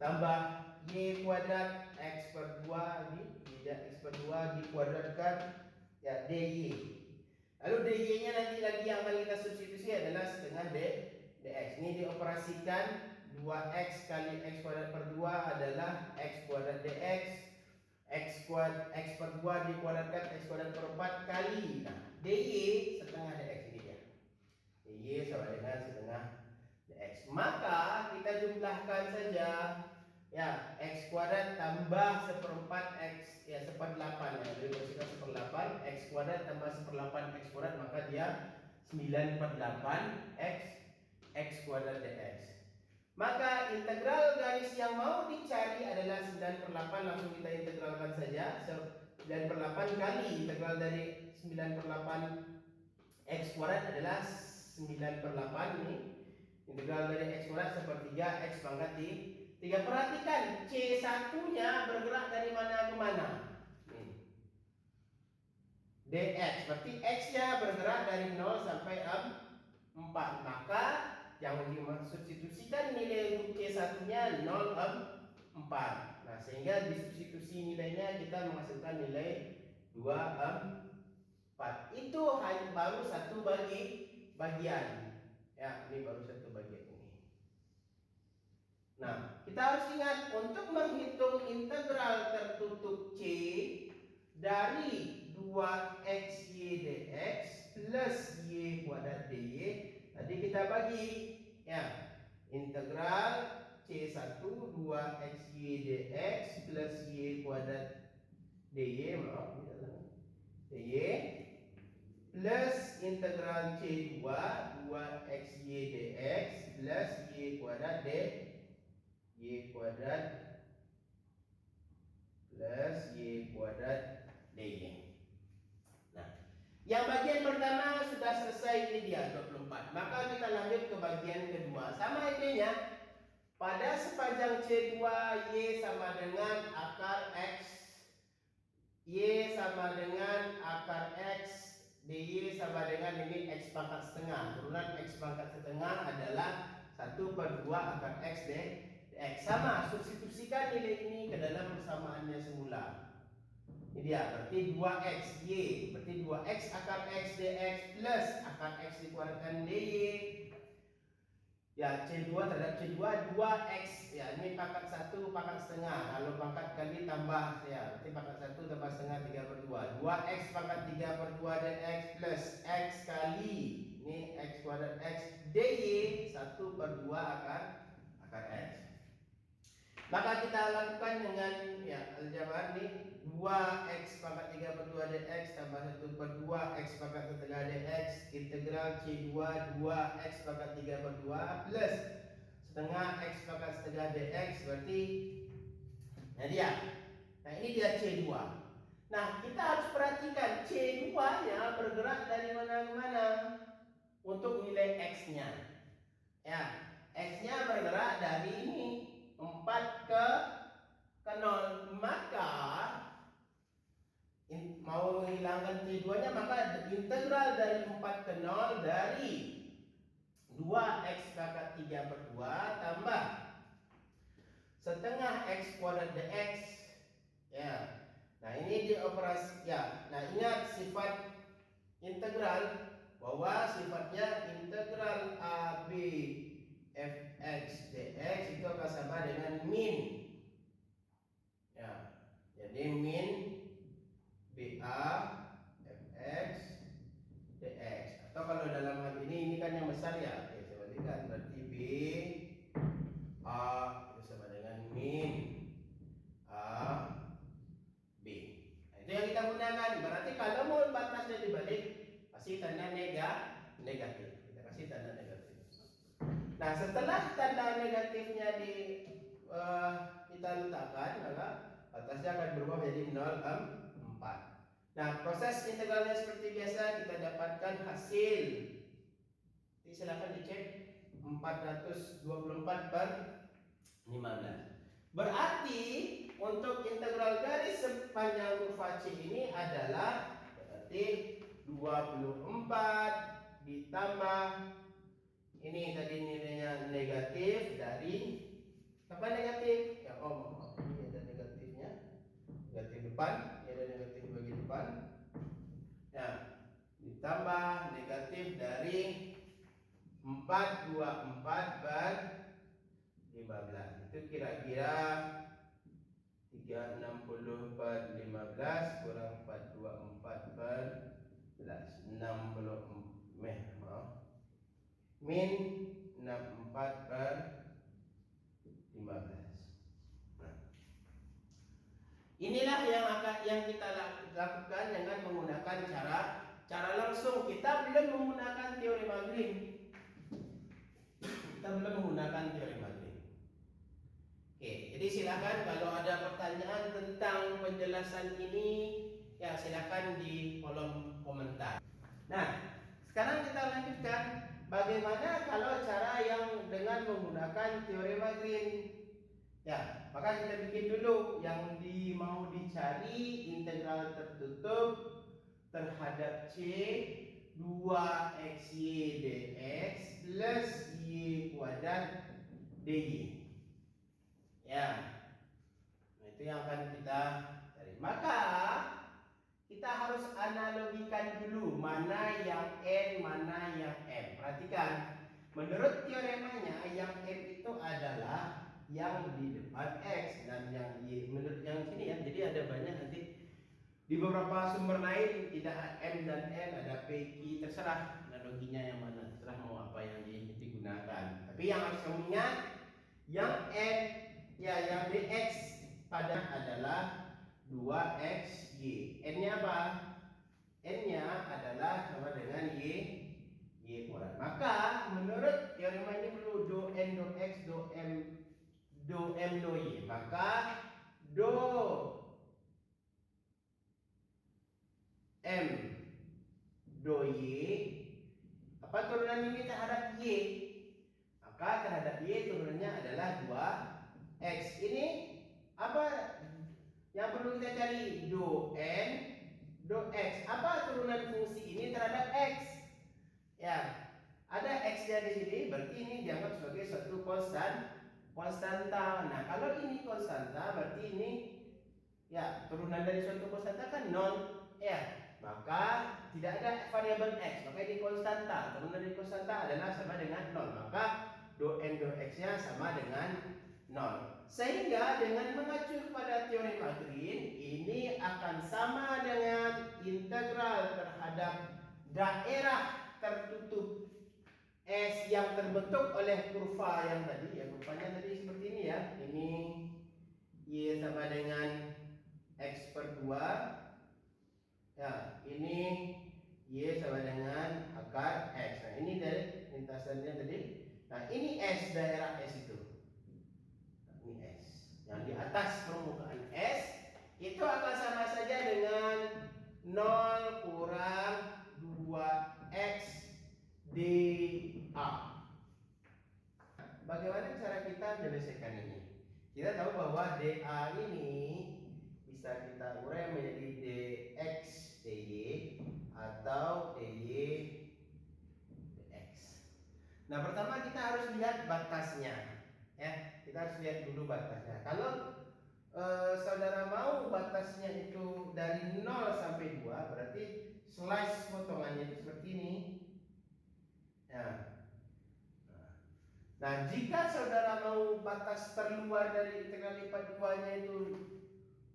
tambah y kuadrat x per 2 ini y-nya x per 2 dikuadratkan ya dy. Lalu dy-nya nanti lagi yang akan kita substitusi adalah setengah dx. Ini dioperasikan 2x kali x kuadrat per 2 adalah x kuadrat dx. X per 2 dikuadratkan x kuadrat per 4 kali. Nah, dy setengah dx ini dia. dy sama dengan setengah dx. Maka kita jumlahkan saja ya, x kuadrat tambah seperempat x ya, seperdelapan ya, jadi bersihkan seperdelapan x kuadrat tambah seperdelapan x kuadrat, maka dia 9/8 x kuadrat dx. Maka integral garis yang mau dicari adalah 9/8. Langsung kita integralkan saja. 9/8 kali integral dari 9/8 x kuadrat adalah 9/8 ini. Integral dari x kuadrat sepertiga x pangkat 3. Perhatikan C1-nya bergerak dari mana ke mana? dx. Berarti x-nya bergerak dari 0 sampai 4. Maka yang disubstitusikan nilai untuk C1-nya 0/4. Nah, sehingga disubstitusi nilainya kita menghasilkan nilai 2/4. Itu hanya baru satu bagian. Ya, ini baru satu bagian ini. Nah, kita harus ingat untuk menghitung integral tertutup C dari 2xy dx plus y kuadrat dy. Tadi kita bagi ya, integral C1 2xy dx plus y kuadrat dy, maaf ini adalah dy, plus integral C2 2xy dx plus y kuadrat y kuadrat plus y kuadrat dy. Nah, yang bagian pertama sudah selesai, ini dia 24. Maka kita lanjut ke bagian kedua. Sama intinya, pada sepanjang C2 y sama dengan akar x, y sama dengan akar x, dy sama dengan ini x pangkat setengah. Turunan x pangkat setengah adalah 1/2 akar x dx. Sama, substitusikan nilai ini ke dalam persamaannya semula. Ini dia, berarti 2x y, berarti 2x akar x dx plus akar x dikuadratkan dy. Ya, C2 terhadap C2 2x ya, ini pangkat 1 pangkat setengah. Kalau pangkat kali tambah ya, berarti pangkat 1 tambah setengah 3/2. 2x pangkat 3/2 dx plus x kali ini x kuadrat x dy 1/2 akar x. Maka kita lakukan dengan ya aljabar nih, 2x pangkat 3/2 dx tambah 1/2 x pangkat setengah dx integral C2 2x pangkat 3/2 plus setengah x pangkat setengah dx, berarti nah dia. Nah, ini dia C2. Nah, kita harus perhatikan C2-nya bergerak dari mana ke mana untuk nilai x-nya. Ya, x-nya bergerak dari ini 4 ke 0. Maka mau menghilangkan C2-nya, maka integral dari 4 ke 0 dari 2x pangkat 3/2 tambah setengah x kuadrat dx ya. Nah, ini dioperasi ya. Nah, ingat sifat integral bahwa sifatnya integral AB fx dx itu akan sama dengan min ya. Jadi min BA fx dx, atau kalau dalam hal ini kan yang besar ya, oke, saya balikan, berarti B A itu sama dengan min A B. Nah, itu yang kita gunakan. Berarti kalau mau batasnya dibalik, kasih tanda negatif. Kita kasih tanda negatif. Nah, setelah tanda negatifnya kita letakkan, maka batasnya akan berubah menjadi 0/4. Nah, proses integralnya seperti biasa, kita dapatkan hasil. Jadi silakan dicek 424/15. Berarti untuk integral garis sepanjang kurva C ini adalah berarti 24 ditambah ini tadi nilainya negatif dari apa negatif? Ya, maaf, ini ada negatifnya. Negatif depan, ini ada negatif bagi depan. Nah, ditambah negatif dari 424/15 15. Itu kira-kira 360 per 15 kurang 424 per 60 min 64 per 15. Nah, inilah yang kita lakukan dengan menggunakan cara langsung. Kita belum menggunakan teorema Green. Oke, jadi silakan kalau ada pertanyaan tentang penjelasan ini, ya silakan di kolom komentar. Nah, sekarang kita lanjutkan bagaimana kalau cara yang dengan menggunakan teorema Green. Ya, maka kita bikin dulu yang mau dicari integral tertutup terhadap C 2xy dx plus y kuadrat dy. Ya, nah itu yang akan kita cari. Maka kita harus analogikan dulu mana yang n, mana yang m. Perhatikan, menurut teoremanya yang m itu adalah yang di depan x dan yang y menurut yang sini ya. Jadi ada banyak nanti di beberapa sumber lain tidak m dan n, ada p, q, terserah analoginya yang mana, terserah mau apa yang digunakan. Tapi yang harus kamu ingat, yang n ya yang dx pada adalah 2xy. N-nya apa? N-nya adalah sama dengan y kuadrat. Maka menurut teorema ini perlu do n do x do m do y. Maka do m do y, apa turunan ini terhadap y? Maka terhadap y turunannya adalah 2x. Ini apa yang perlu kita cari? Do n do x. Apa turunan fungsi ini terhadap x? Ya, ada x-nya di sini, berarti ini dianggap sebagai suatu konstanta. Nah, kalau ini konstanta, berarti ini ya turunan dari suatu konstanta kan 0, ya. Maka tidak ada variabel x, maka ini konstanta. Turunan dari konstanta adalah sama dengan 0. Maka do n do x-nya sama dengan 0. Sehingga dengan mengacu kepada teorema Green, ini akan sama dengan integral terhadap daerah tertutup S yang terbentuk oleh kurva yang tadi. Ya, kurvanya tadi seperti ini ya. Ini Y sama dengan X per 2. Ya, ini Y sama dengan akar X. Nah, ini dari lintasannya tadi. Nah, ini S, daerah S itu. Nah, ini S. Yang di atas permukaan S itu akan sama saja dengan 0 kurang 2x dA. Bagaimana cara kita menyelesaikan ini? Kita tahu bahwa dA ini bisa kita urai menjadi dx dy atau dy dx. Nah, pertama kita harus lihat batasnya. Ya, kita harus lihat dulu batasnya. Kalau saudara mau batasnya itu dari 0 sampai 2, berarti slice potongannya itu seperti ini. Ya. Nah, jika saudara mau batas terluar dari integral lipat 2-nya itu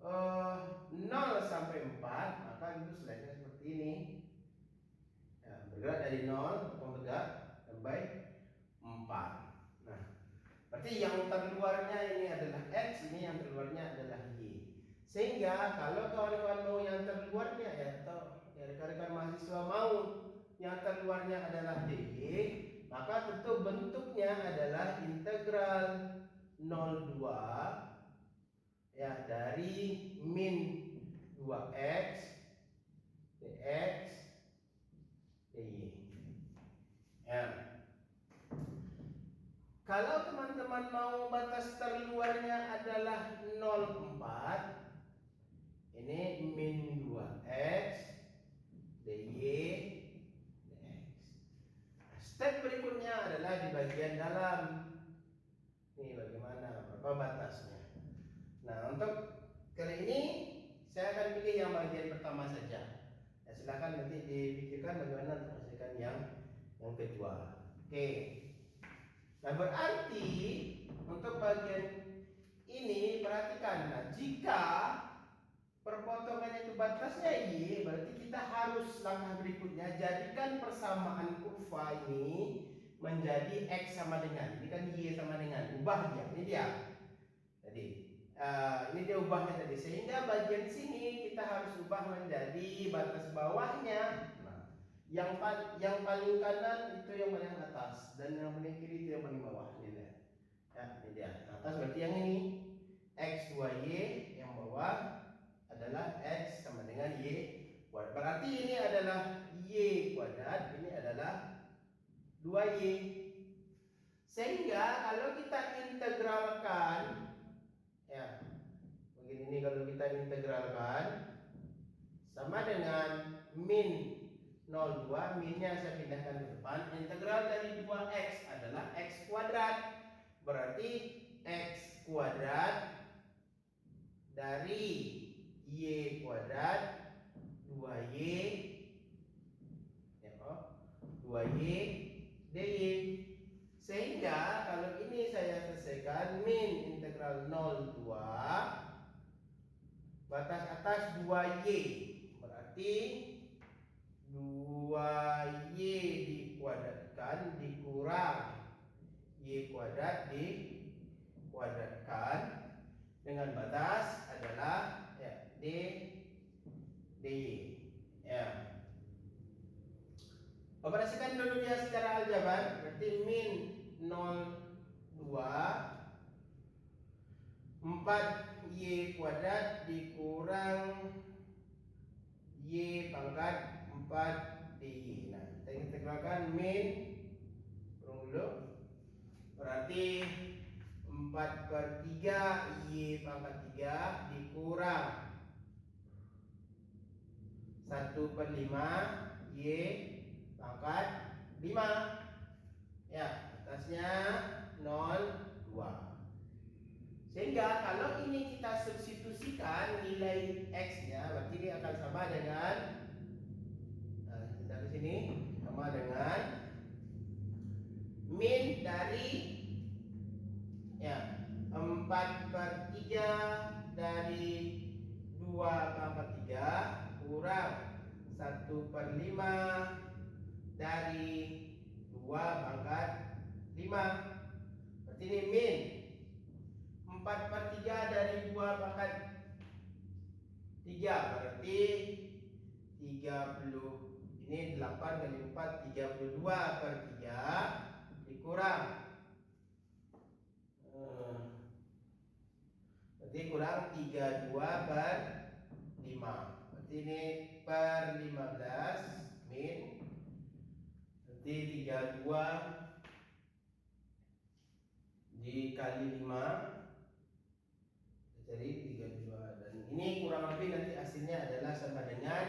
0 sampai 4, maka itu slice-nya seperti ini. Ya, bergerak dari 0 atau bergerak sampai 4. Nah, berarti yang terluarnya ini adalah x, ini yang terluarnya adalah y. Sehingga kalau kawan-kawan mau yang terluarnya ya, atau ya rekan-rekan mahasiswa mau yang terluarnya adalah dy, maka tentu bentuknya adalah integral 02 ya dari min 2x dx dy. Ya. Kalau teman-teman mau batas terluarnya adalah 0,4, ini min 2x dy. Step berikutnya adalah di bagian dalam. Ini bagaimana, berapa batasnya. Nah, untuk kali ini saya akan pilih yang bagian pertama saja. Ya, silakan nanti dipikirkan bagaimana untuk menyelesaikan yang kedua. Oke. Nah, berarti untuk bagian ini perhatikan. Nah, jika perpotongan itu batasnya Y, berarti kita harus langkah berikutnya jadikan persamaan kurva ini menjadi X sama dengan, ini kan Y sama dengan, ubah dia, ini dia. Jadi ini dia ubahnya tadi, sehingga bagian sini kita harus ubah menjadi batas bawahnya. Nah, yang paling kanan itu yang paling atas, dan yang paling kiri itu yang paling bawah. Ini dia. Ya, ini dia. Atas berarti yang ini X 2Y, yang bawah adalah X sama dengan Y kuadrat. Berarti ini adalah Y kuadrat, ini adalah 2Y. Sehingga kalau kita integralkan, ya begini ini, kalau kita integralkan sama dengan min 0,2, minnya saya pindahkan ke depan. Integral dari 2X adalah X kuadrat. Berarti X kuadrat dari Y kuadrat 2Y, ya, 2Y dy. Sehingga kalau ini saya selesaikan, min integral 0,2 batas atas 2Y, berarti 2Y dikuadratkan dikurang Y kuadrat dikuadratkan dengan batas adalah ya, dy. Ya. Operasikan dulu dia secara aljabar, berarti min 0,2 4Y kuadrat dikurang Y pangkat 4 dy. Nah, kita integralkan min, turun dulu, berarti 4/3 Y pangkat 3 dikurang 1/5 Y pangkat 5. Ya, atasnya 0,2. Sehingga kalau ini kita substitusikan nilai X-nya, berarti ini akan sama dengan, nah, kita di sini sama dengan min dari, ya, 4/3 dari 2/3 kurang 1/5 dari 2/5. Berarti ini min 4/3 dari 2/3, berarti 30. Ini 8 kali 4, 32/3 dikurang, berarti kurang 32/5. Berarti ini per 15 min, berarti 32 dikali 5, jadi 32, dan ini kurang lebih nanti hasilnya adalah sama dengan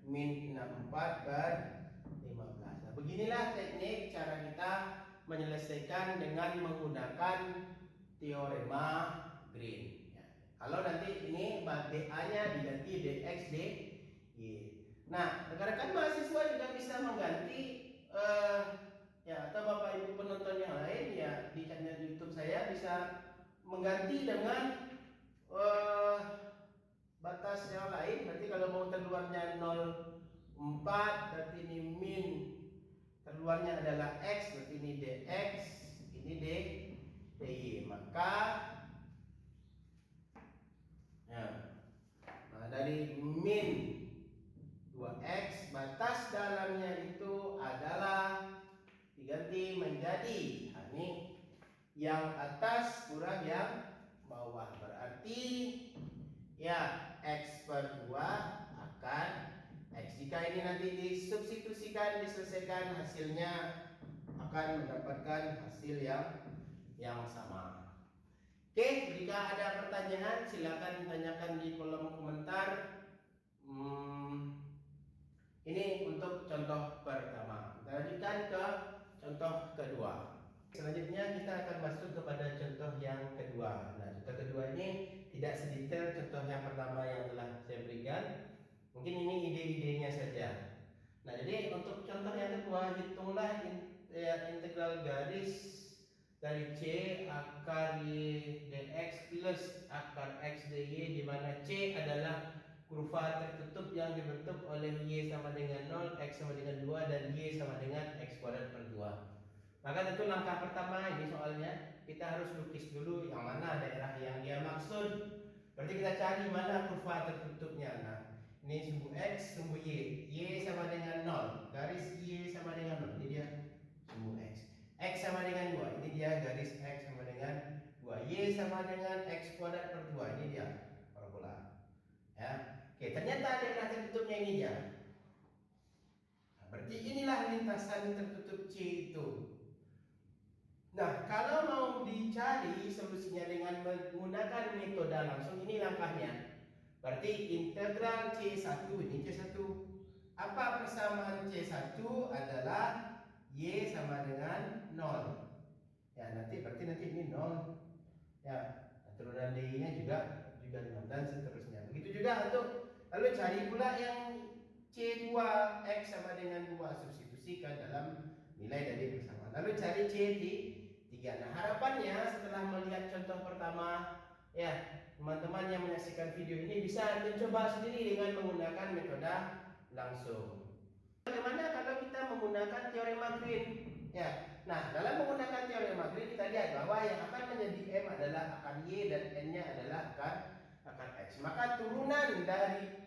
min 64/15. Nah, beginilah teknik cara kita menyelesaikan dengan menggunakan teorema Green. Ya. Kalau nanti ini BA-nya diganti dx dy. Nah, rekan-rekan mahasiswa juga bisa mengganti ya, atau Bapak Ibu penonton yang lain ya di channel YouTube saya bisa mengganti dengan batas yang lain. Berarti kalau mau keluarnya 0,4, berarti ini min, keluarnya adalah X, berarti ini dx, ini dy. Maka ya, nah, dari min 2X, batas dalamnya itu adalah diganti menjadi, nah, ini yang atas kurang yang bawah, berarti ya X/2 akan X. Jika ini nanti disubstitusikan, diselesaikan, hasilnya akan mendapatkan hasil yang sama. Oke, jika ada pertanyaan silakan tanyakan di kolom komentar. Ini untuk contoh pertama. Kita lanjutkan ke contoh kedua. Selanjutnya kita akan masuk kepada contoh yang kedua. Nah, contoh kedua ini tidak sedetail contoh yang pertama yang telah saya berikan. Mungkin ini ide-idenya saja. Nah, jadi untuk contoh yang kedua, hitunglah integral garis dari C akar Y dx plus akar X dy, di mana C adalah kurva tertutup yang dibentuk oleh Y sama dengan 0, X sama dengan 2, dan Y sama dengan X kuadrat per 2. Maka tentu langkah pertama ini soalnya kita harus lukis dulu yang mana daerah yang dia maksud. Berarti kita cari mana kurva tertutupnya. Nah, ini sumbu X, sumbu Y. Y sama dengan 0, garis Y sama dengan 0. Ini dia sumbu X. X sama dengan 2. Ini dia garis X sama dengan 2. Y sama dengan X kuadrat per 2. Ini dia parabola. Ya. Oke, ternyata daerah tertutupnya ini dia. Nah, berarti inilah lintasan tertutup C itu. Nah, kalau mau dicari solusinya dengan menggunakan metode langsung, ini langkahnya. Berarti integral C1, ini C1. Apa persamaan C1 adalah Y sama dengan 0. Ya, berarti nanti ini 0. Ya, turunan DI-nya juga 0 dan seterusnya. Begitu juga untuk lalu cari pula yang C2, X sama dengan 2, substitusikan dalam nilai dari persamaan. Lalu cari C3. Nah, harapannya setelah melihat contoh pertama, ya, teman-teman yang menyaksikan video ini bisa mencoba sendiri dengan menggunakan metode langsung. Bagaimana kalau kita menggunakan teorema Green? Ya, nah dalam menggunakan teorema Green kita lihat bahwa yang akan menjadi M adalah akar Y dan N-nya adalah akar X. Maka turunan dari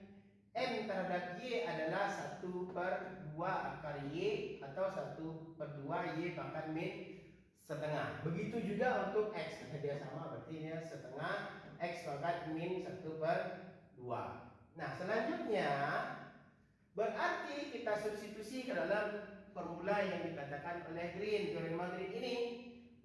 M terhadap Y adalah 1/2 akar Y atau 1/2 Y pangkat min setengah. Begitu juga untuk X, karena dia sama, berarti ini setengah X pangkat min 1/2. Nah, selanjutnya berarti kita substitusi ke dalam formula yang dikatakan oleh Green, teorema Green ini.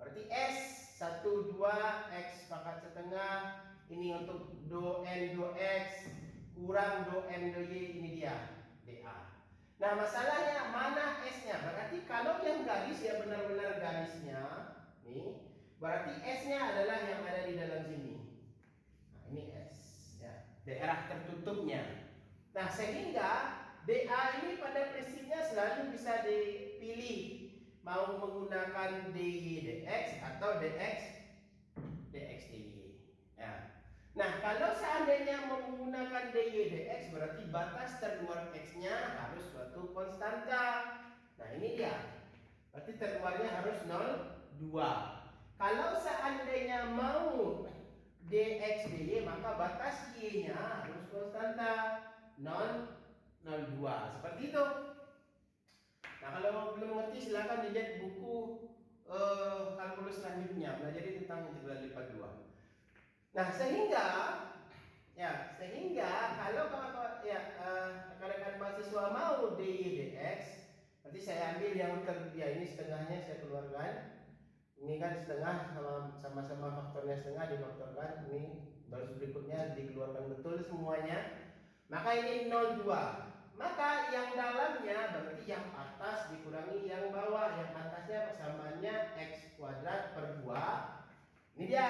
Berarti S 1/2 X pangkat setengah ini untuk do N do X kurang do M do Y, ini dia dA. Nah, masalahnya mana S-nya? Berarti kalau yang garis ya benar-benar garisnya nih, berarti S-nya adalah yang ada di dalam sini. Nah, ini S ya, daerah tertutupnya. Nah, sehingga DA ini pada prinsipnya selalu bisa dipilih mau menggunakan DY dx atau dx dy. Ya. Nah, kalau seandainya menggunakan dy dx berarti batas terluar x-nya harus suatu konstanta. Nah, ini dia. Berarti terluarnya harus 0,2. Kalau seandainya mau dx dy maka batas y-nya harus konstanta 0,02. Seperti itu. Nah, kalau belum mengerti silakan dilihat buku kalkulus selanjutnya, belajar tentang integral lipat 2. Nah, sehingga kalau rekan-rekan mahasiswa mau dy dx, nanti saya ambil yang ini setengahnya saya keluarkan. Ini kan setengah sama-sama faktornya setengah difaktorkan, ini baru berikutnya dikeluarkan betul semuanya. Maka ini 0,2. Maka yang dalamnya berarti yang atas dikurangi yang bawah. Yang atasnya persamaannya X kuadrat per 2. Ini dia.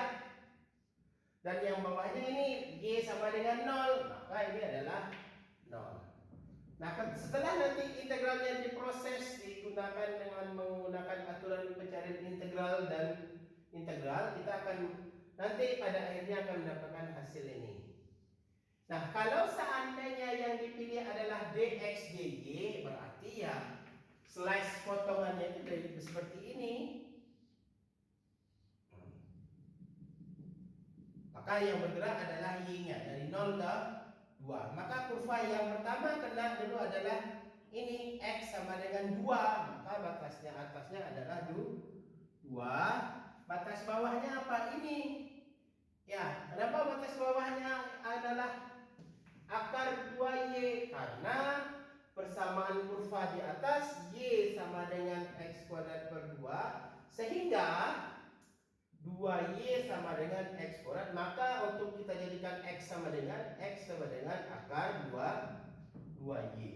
Dan yang bawahnya ini Y sama dengan 0, maka ini adalah 0. Nah, setelah nanti integralnya diproses digunakan dengan menggunakan aturan pencarian integral dan integral, kita akan nanti pada akhirnya akan mendapatkan hasil ini. Nah, kalau seandainya yang dipilih adalah dx dy, berarti ya slice potongannya itu dari seperti ini. Maka yang bergerak adalah y-nya dari 0 ke 2. Maka kurva yang pertama kena dulu adalah ini x sama dengan 2. Maka batasnya atasnya adalah 2. Batas bawahnya apa? Ini. Ya, kenapa batas bawahnya adalah akar 2y? Karena persamaan kurva di atas y sama dengan x kuadrat per 2, sehingga 2y sama dengan x kuadrat, maka untuk kita jadikan x sama dengan akar 2y.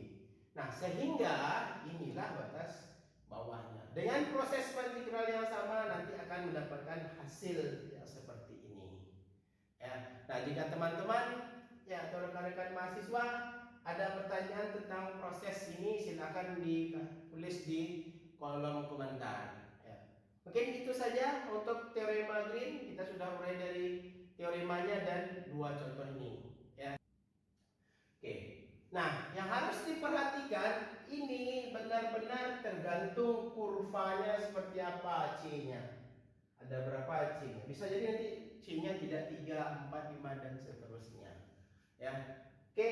Nah, sehingga inilah batas bawahnya. Dengan proses integral yang sama nanti akan mendapatkan hasil yang seperti ini. Ya. Nah, jika teman-teman ya atau rekan-rekan mahasiswa ada pertanyaan tentang proses ini, silakan ditulis di kolom komentar. Ya. Mungkin itu saja untuk teorema Green. Kita sudah mulai dari teoremanya dan dua contoh ini. Ya. Oke. Nah, yang harus diperhatikan ini benar-benar tergantung kurvanya seperti apa C-nya. Ada berapa C-nya? Bisa jadi nanti C-nya tidak 3, 4, 5 dan seterusnya. Ya. Oke,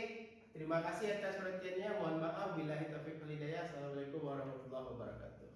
terima kasih atas perhatiannya. Mohon maaf bila taufiq wal hidayah. Assalamualaikum warahmatullahi wabarakatuh.